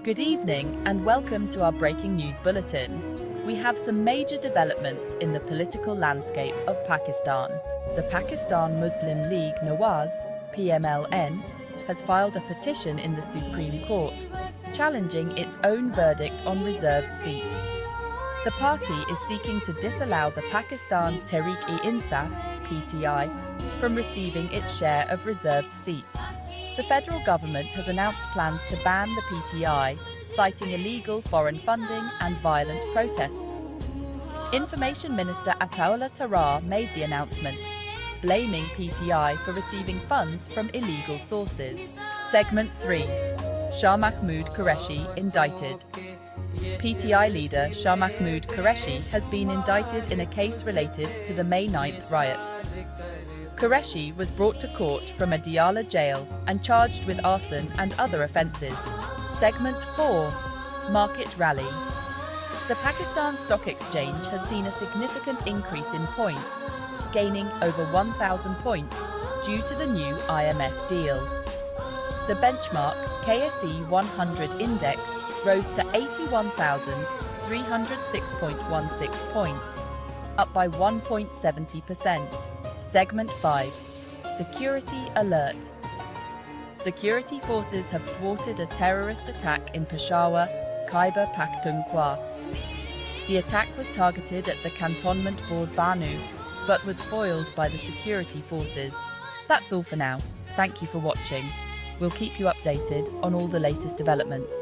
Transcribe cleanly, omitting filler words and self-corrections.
Good evening and welcome to our breaking news bulletin. We have some major developments in the political landscape of Pakistan. The Pakistan Muslim League Nawaz, PMLN, has filed a petition in the Supreme Court, challenging its own verdict on reserved seats. The party is seeking to disallow the Pakistan Tehreek-e-Insaf, PTI, from receiving its share of reserved seats. The federal government has announced plans to ban the PTI, citing illegal foreign funding and violent protests. Information Minister Ataullah Tarar made the announcement, blaming PTI for receiving funds from illegal sources. Segment 3. Shah Mahmood Qureshi indicted. PTI leader Shah Mahmood Qureshi has been indicted in a case related to the May 9th riots. Qureshi was brought to court from a Diyala jail and charged with arson and other offences. Segment 4. Market rally. The Pakistan Stock Exchange has seen a significant increase in points, gaining over 1,000 points due to the new IMF deal. The benchmark KSE 100 index rose to 81,306.16 points, up by 1.70%. Segment 5. Security alert. Security forces have thwarted a terrorist attack in Peshawar, Khyber Pakhtunkhwa. The attack was targeted at the cantonment board Banu, but was foiled by the security forces. That's all for now. Thank you for watching. We'll keep you updated on all the latest developments.